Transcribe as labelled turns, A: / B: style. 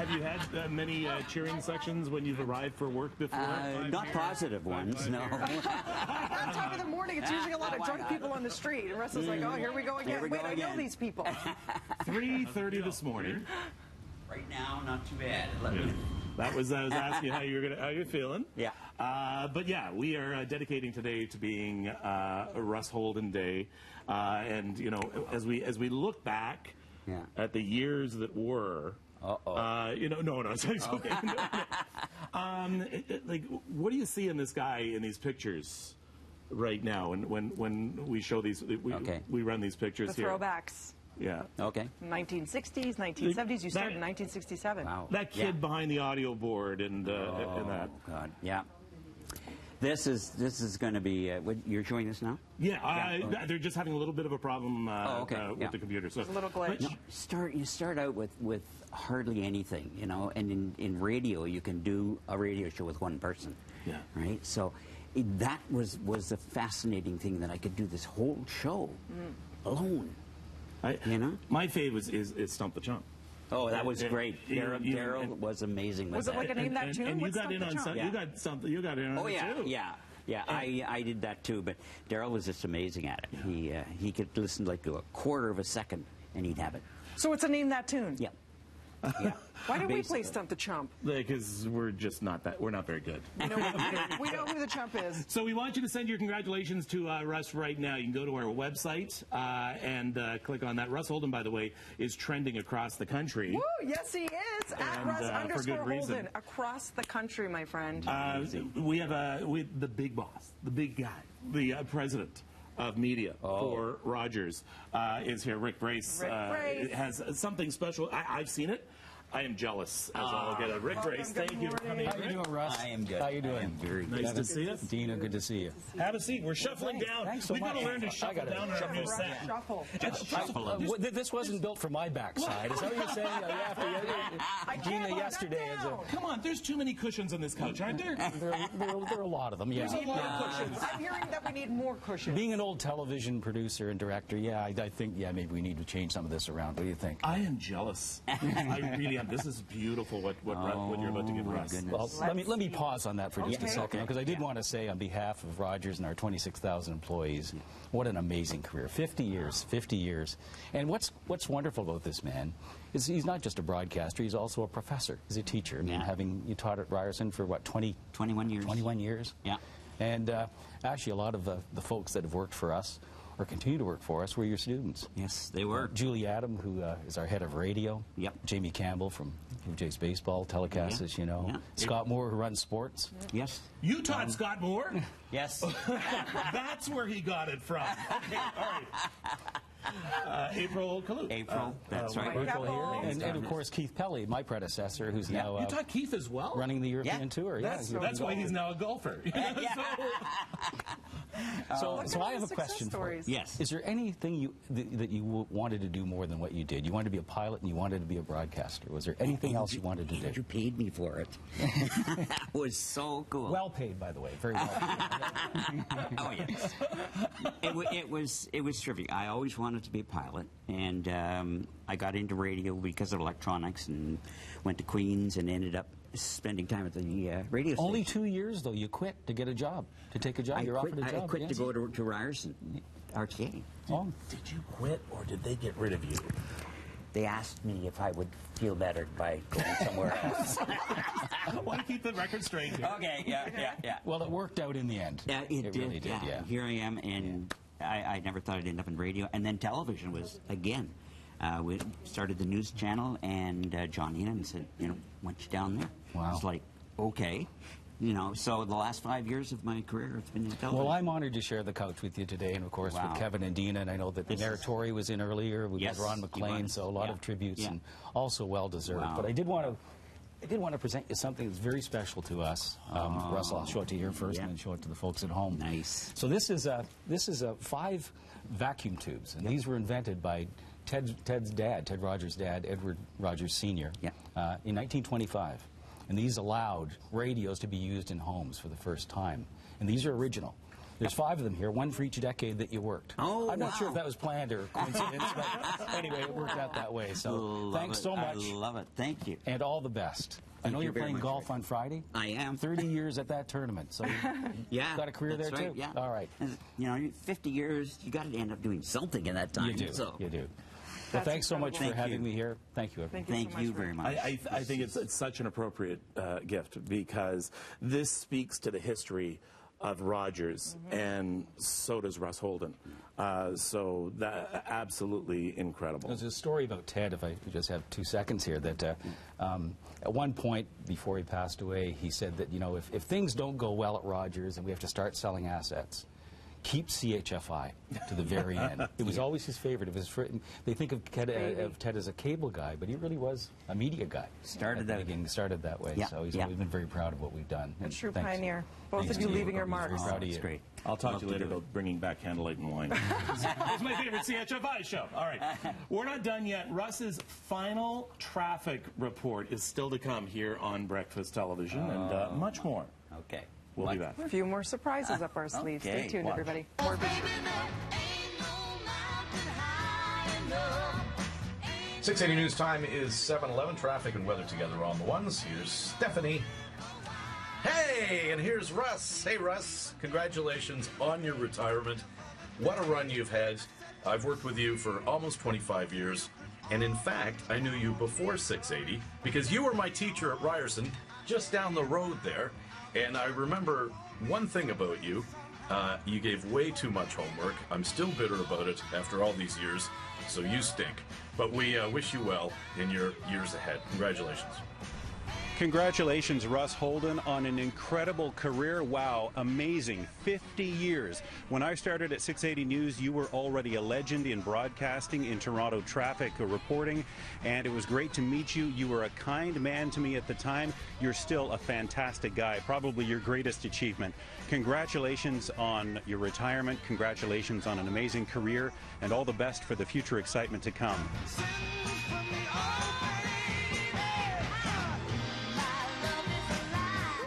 A: Have you had many cheering sections when you've arrived for work before?
B: Not positive ones, no.
C: That time of the morning, it's usually a lot of drunk people on the street. And Russ is like, oh, here we go again. Wait, I know these people.
A: 3:30 this morning.
B: Right now, not too bad.
A: That was I was asking how you're feeling.
B: Yeah.
A: But yeah, we are dedicating today to being a Russ Holden Day, and you know, as we look back at the years that were. You know, no, it's okay. Like, what do you see in this guy in these pictures right now? And when we show these, we run these pictures
C: the
A: here.
C: Throwbacks.
A: Yeah.
B: Okay.
C: 1960s, 1970s. You started in 1967.
B: Wow.
A: That kid behind the audio board and that.
B: Oh God. Yeah. This is going to be. You're showing this now?
A: Yeah. They're just having a little bit of a problem with the computer. So
C: there's a little glitch.
B: You start out with hardly anything, you know, and in radio you can do a radio show with one person. Yeah. Right. So that was a fascinating thing, that I could do this whole show alone. You know,
A: my fave is Stump the Chump.
B: Oh, that was great. Daryl was amazing.
C: Was it like a Name That Tune?
A: And you got in on something. You got in on it too.
B: Yeah. I did that too. But Daryl was just amazing at it. He could listen like to a quarter of a second, and he'd have it.
C: So it's a Name That Tune.
B: Yeah.
C: Why don't we play Stump the Chump?
A: Because we're not very good.
C: We know who the chump is.
A: So we want you to send your congratulations to Russ right now. You can go to our website and click on that. Russ Holden, by the way, is trending across the country.
C: Woo, yes, he is. At Russ_Holden across the country, my friend.
A: We have the big boss, the big guy, the president of media for Rogers is here. Rick Brace, has something special. I've seen it. I am jealous as all get it. Rick Brace, thank you for coming.
D: How you doing, Russ?
B: I am good.
D: How you doing?
B: I am very good.
A: Nice to see you.
D: Dina, good to see you.
A: Have a seat. We're shuffling down.
D: Thanks so
A: We've got to
D: much.
A: learn to shuffle down on our new set.
C: Shuffle.
D: This wasn't built for my backside. Is that what you're saying? After Dina yesterday.
A: Come on, there's too many cushions on this couch, aren't there?
D: There are a lot of them, yeah.
A: There's a lot of cushions.
C: I'm hearing that we need more cushions.
D: Being an old television producer and director, I think, maybe we need to change some of this around. What do you think?
A: I am jealous. I really am. This is beautiful what you're about to give Russ.
D: Well, let me pause on that for just a second, because I did want to say on behalf of Rogers and our 26,000 employees, what an amazing career. 50 years. And what's wonderful about this man is he's not just a broadcaster, he's also a professor. He's a teacher. I mean, you taught at Ryerson for what,
B: 21 years.
D: 21 years?
B: Yeah.
D: And actually, a lot of the folks that have worked for us or continue to work for us were your students.
B: Yes, they were.
D: Julie Adam, who is our head of radio.
B: Yep.
D: Jamie Campbell from Blue Jays Baseball, telecasts, as you know. Yeah. Scott Moore, who runs sports.
B: Yes.
A: You taught Scott Moore?
B: Yes.
A: That's where he got it from. Okay, all right. April Kalu.
B: That's right.
D: April here. And of course, Keith Pelly, my predecessor, who's now...
A: you taught Keith as well?
D: Running the European tour.
A: That's why he's now a golfer.
D: So I have a question for you.
B: Yes.
D: Is there anything that you wanted to do more than what you did? You wanted to be a pilot and you wanted to be a broadcaster. Was there anything else you wanted to do?
B: You paid me for it. That was so cool.
D: Well paid, by the way. Very well paid.
B: Oh, yes. It was terrific. I always wanted to be a pilot, and I got into radio because of electronics and went to Queens and ended up spending time at the radio station.
D: Only 2 years, though. You quit to get a job, to take a job. You're offered a job.
B: I quit to go to Ryerson, RTA.
A: Oh. Did you quit, or did they get rid of you?
B: They asked me if I would feel better by going somewhere else.
A: I want to keep the record straight here.
B: Okay, yeah.
D: Well, it worked out in the end.
B: It
D: really did, yeah.
B: Here I am, and I never thought I'd end up in radio. And then television was, again, we started the news channel, and John Heenan said, why don't you down there?
D: Wow.
B: I was like, okay. So the last 5 years of my career, it's been in television.
D: Well, I'm honored to share the couch with you today, and of course with Kevin and Dina, and I know that the Meritori was in earlier. We had Ron McLean, so a lot of tributes, and also well-deserved. Wow. But I did want to present you something that's very special to us. Russell, I'll show it to you here first, and then show it to the folks at home.
B: Nice.
D: So this is 5 vacuum tubes, and these were invented by Ted's dad, Ted Rogers' dad, Edward Rogers Sr., in 1925. And these allowed radios to be used in homes for the first time. And these are original. There's 5 of them here, one for each decade that you worked.
B: Oh,
D: I'm not sure if
B: wow.
D: that was planned or coincidence, but anyway, it worked out that way. So thanks so much.
B: I love it. Thank you.
D: And all the best. I know
B: you
D: you're
B: very
D: playing
B: much,
D: golf
B: Rick.
D: on Friday.
B: I am.
D: 30 years at that tournament. So
B: yeah,
D: got a career there
B: that's right,
D: too?
B: Yeah.
D: All right.
B: And, you know, 50 years, you got to end up doing something in that time.
D: You do.
B: So.
D: You do. Well,
C: That's
D: thanks so much for
B: Thank
D: having
B: you.
D: me here. Thank you, everyone.
B: Thank you very much.
A: I think it's such an appropriate gift because this speaks to the history of Rogers, and so does Russ Holden. So that absolutely incredible.
D: There's a story about Ted, if I just have 2 seconds here, that at one point before he passed away, he said that, you know, if things don't go well at Rogers and we have to start selling assets, keep CHFI to the very end. It was always his favorite. It was they think of Ted as a cable guy, but he really was a media guy. Started that way.
B: Yeah,
D: So he's
B: yeah.
D: always been very proud of what we've done.
C: A
D: And
C: true
D: thanks.
C: pioneer. Both
D: Thanks
C: of you
D: to
C: leaving your
D: Very
C: marks.
D: proud of you.
B: That's great.
A: I'll talk
B: Love
A: to you later
B: do it.
A: about bringing back Candlelight and Wine. It's my favorite CHFI show. All right. We're not done yet. Russ's final traffic report is still to come here on Breakfast Television, and much more.
B: Okay.
A: We'll be back.
C: A few more surprises up our sleeves.
B: Okay,
C: Stay tuned,
B: watch.
C: everybody. More big
E: 680 News Time is 7:11. Traffic and weather together on the ones. Here's Stephanie. Hey, and here's Russ. Hey, Russ. Congratulations on your retirement. What a run you've had. I've worked with you for almost 25 years. And in fact, I knew you before 680 because you were my teacher at Ryerson just down the road there. And I remember one thing about you. You gave way too much homework. I'm still bitter about it after all these years, so you stink. But we wish you well in your years ahead. Congratulations.
F: Congratulations, Russ Holden, on an incredible career. Wow, amazing. 50 years. When I started at 680 News, you were already a legend in broadcasting, in Toronto traffic reporting, and it was great to meet you. You were a kind man to me at the time. You're still a fantastic guy, probably your greatest achievement. Congratulations on your retirement. Congratulations on an amazing career, and all the best for the future excitement to come.
G: Sing for me, oh,